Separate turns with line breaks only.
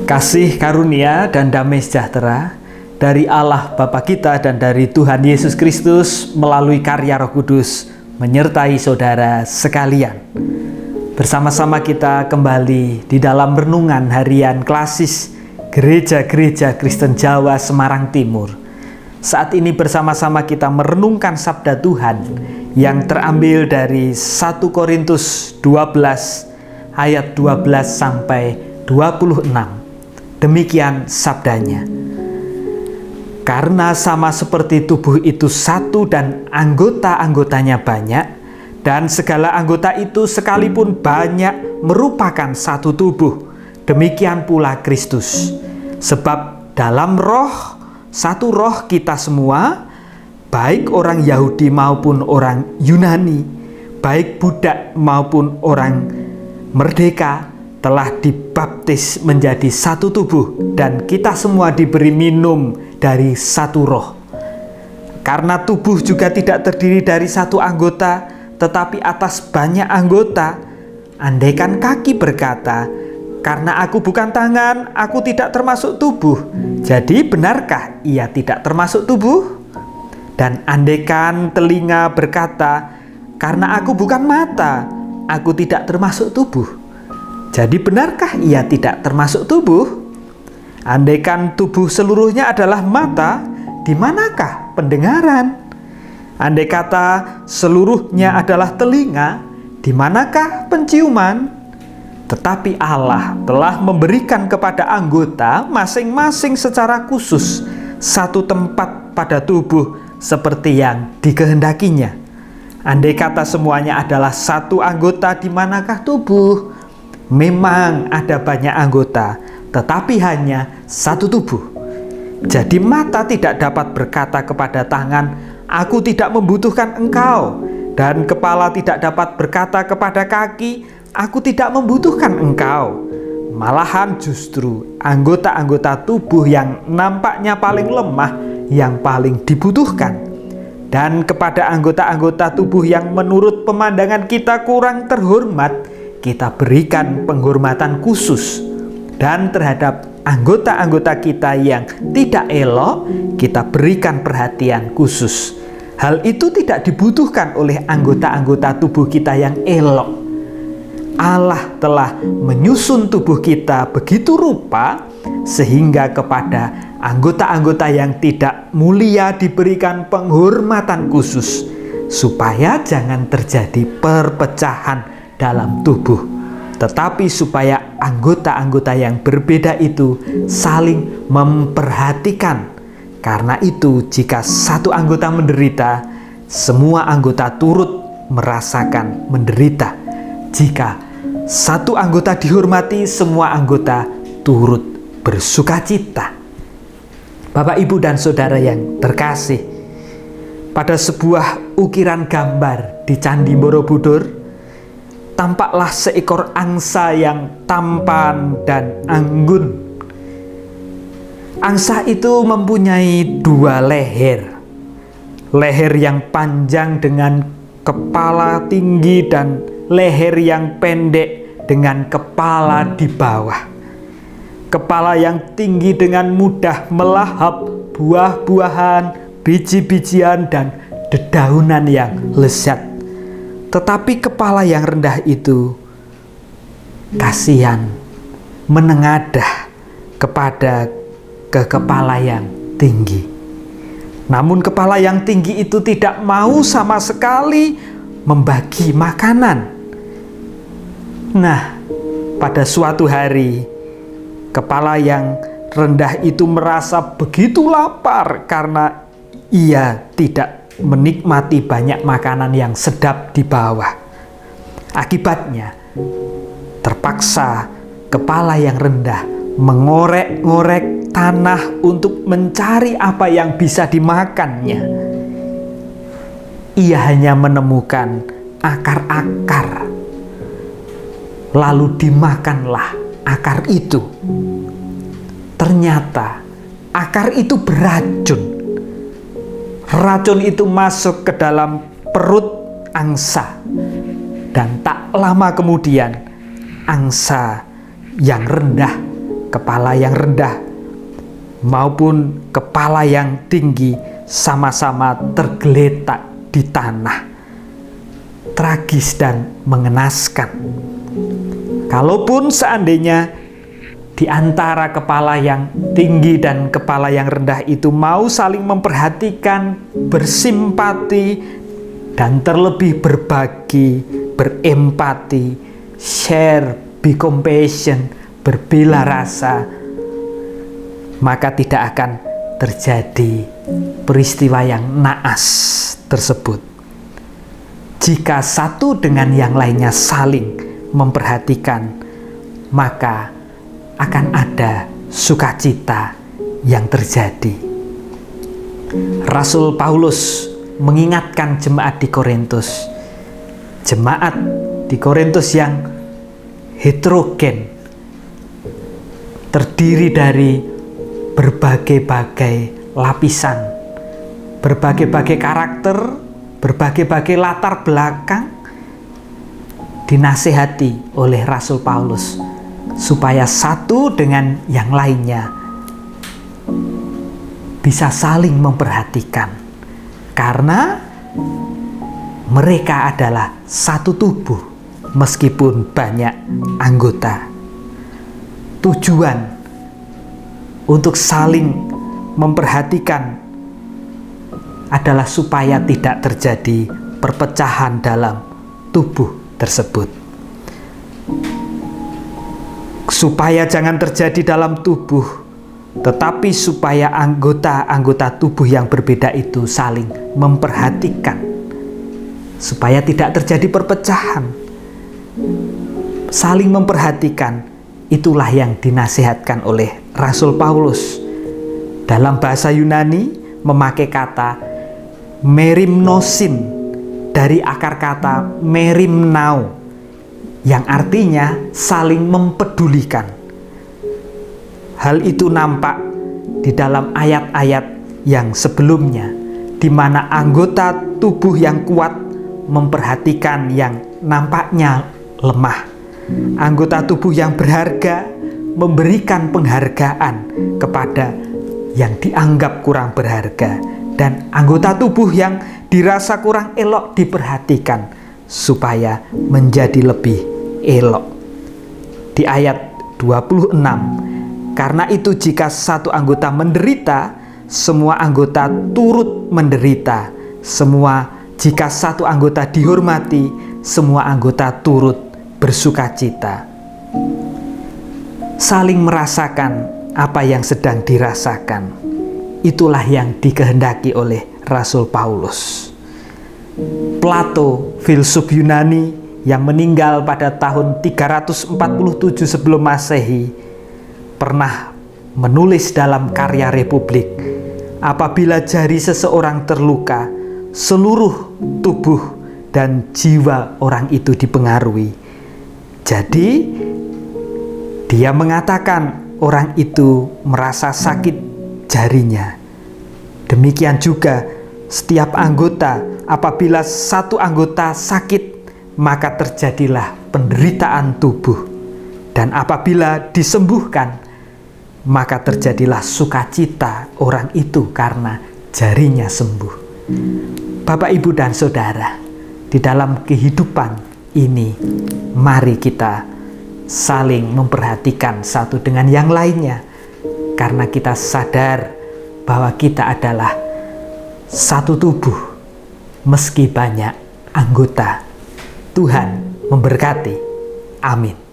Kasih karunia dan damai sejahtera dari Allah Bapa kita dan dari Tuhan Yesus Kristus melalui karya Roh Kudus menyertai saudara sekalian. Bersama-sama kita kembali di dalam renungan harian klasis Gereja-Gereja Kristen Jawa Semarang Timur. Saat ini bersama-sama kita merenungkan sabda Tuhan yang terambil dari 1 Korintus 12 ayat 12 sampai 26. Demikian sabdanya. Karena sama seperti tubuh itu satu dan anggota-anggotanya banyak, dan segala anggota itu sekalipun banyak merupakan satu tubuh, demikian pula Kristus. Sebab dalam roh, satu roh kita semua, baik orang Yahudi maupun orang Yunani, baik budak maupun orang merdeka, telah dibaptis menjadi satu tubuh, dan kita semua diberi minum dari satu roh. Karena tubuh juga tidak terdiri dari satu anggota, tetapi atas banyak anggota. Andaikan kaki berkata, "Karena aku bukan tangan, aku tidak termasuk tubuh," jadi benarkah ia tidak termasuk tubuh? Dan andaikan telinga berkata, "Karena aku bukan mata, aku tidak termasuk tubuh," jadi benarkah ia tidak termasuk tubuh? Andaikan tubuh seluruhnya adalah mata, di manakah pendengaran? Andai kata seluruhnya adalah telinga, di manakah penciuman? Tetapi Allah telah memberikan kepada anggota masing-masing secara khusus satu tempat pada tubuh seperti yang dikehendakinya. Andai kata semuanya adalah satu anggota, di manakah tubuh? Memang ada banyak anggota, tetapi hanya satu tubuh. Jadi mata tidak dapat berkata kepada tangan, "Aku tidak membutuhkan engkau," dan kepala tidak dapat berkata kepada kaki, "Aku tidak membutuhkan engkau." Malahan justru anggota-anggota tubuh yang nampaknya paling lemah yang paling dibutuhkan. Dan kepada anggota-anggota tubuh yang menurut pemandangan kita kurang terhormat, kita berikan penghormatan khusus, dan terhadap anggota-anggota kita yang tidak elok, kita berikan perhatian khusus. Hal itu tidak dibutuhkan oleh anggota-anggota tubuh kita yang elok. Allah telah menyusun tubuh kita begitu rupa sehingga kepada anggota-anggota yang tidak mulia diberikan penghormatan khusus, supaya jangan terjadi perpecahan dalam tubuh, tetapi supaya anggota-anggota yang berbeda itu saling memperhatikan. Karena itu, jika satu anggota menderita, semua anggota turut merasakan menderita. Jika satu anggota dihormati, semua anggota turut bersukacita. Bapak, Ibu, dan Saudara yang terkasih, pada sebuah ukiran gambar di Candi Borobudur, tampaklah seekor angsa yang tampan dan anggun. Angsa itu mempunyai dua leher. Leher yang panjang dengan kepala tinggi dan leher yang pendek dengan kepala di bawah. Kepala yang tinggi dengan mudah melahap buah-buahan, biji-bijian, dan dedaunan yang lezat. Tetapi kepala yang rendah itu kasihan, menengadah kepada kepala yang tinggi. Namun kepala yang tinggi itu tidak mau sama sekali membagi makanan. Nah, pada suatu hari, kepala yang rendah itu merasa begitu lapar karena ia tidak menikmati banyak makanan yang sedap di bawah. Akibatnya, terpaksa kepala yang rendah mengorek-ngorek tanah untuk mencari apa yang bisa dimakannya. Ia hanya menemukan akar-akar, lalu dimakanlah akar itu. Ternyata akar itu beracun. Racun itu masuk ke dalam perut angsa, dan tak lama kemudian angsa yang rendah kepala yang rendah maupun kepala yang tinggi sama-sama tergeletak di tanah. Tragis dan mengenaskan. Kalaupun seandainya di antara kepala yang tinggi dan kepala yang rendah itu mau saling memperhatikan, bersimpati, dan terlebih berbagi, berempati, share, be compassion, berbela rasa, maka tidak akan terjadi peristiwa yang naas tersebut. Jika satu dengan yang lainnya saling memperhatikan, maka akan ada sukacita yang terjadi. Rasul Paulus mengingatkan jemaat di Korintus, jemaat di Korintus yang heterogen, terdiri dari berbagai-bagai lapisan, berbagai-bagai karakter, berbagai-bagai latar belakang, dinasihati oleh Rasul Paulus supaya satu dengan yang lainnya bisa saling memperhatikan, karena mereka adalah satu tubuh meskipun banyak anggota. Tujuan untuk saling memperhatikan adalah supaya tidak terjadi perpecahan dalam tubuh tersebut. Supaya jangan terjadi dalam tubuh, tetapi supaya anggota-anggota tubuh yang berbeda itu saling memperhatikan, supaya tidak terjadi perpecahan. Saling memperhatikan, itulah yang dinasihatkan oleh Rasul Paulus. Dalam bahasa Yunani memakai kata merimnosin dari akar kata merimnao, yang artinya saling mempedulikan. Hal itu nampak di dalam ayat-ayat yang sebelumnya, di mana anggota tubuh yang kuat memperhatikan yang nampaknya lemah. Anggota tubuh yang berharga memberikan penghargaan kepada yang dianggap kurang berharga, dan anggota tubuh yang dirasa kurang elok diperhatikan supaya menjadi lebih elok. Di ayat 26, karena itu jika satu anggota menderita, semua anggota turut menderita. Jika satu anggota dihormati, semua anggota turut bersukacita. Saling merasakan apa yang sedang dirasakan, itulah yang dikehendaki oleh Rasul Paulus. Plato, filsuf Yunani yang meninggal pada tahun 347 sebelum Masehi, pernah menulis dalam karya Republik, apabila jari seseorang terluka, seluruh tubuh dan jiwa orang itu dipengaruhi. Jadi dia mengatakan orang itu merasa sakit jarinya. Demikian juga setiap anggota, apabila satu anggota sakit, maka terjadilah penderitaan tubuh. Dan apabila disembuhkan, maka terjadilah sukacita orang itu karena jarinya sembuh. Bapak, Ibu, dan Saudara, di dalam kehidupan ini, mari kita saling memperhatikan satu dengan yang lainnya, karena kita sadar bahwa kita adalah satu tubuh meski banyak anggota. Tuhan memberkati. Amin.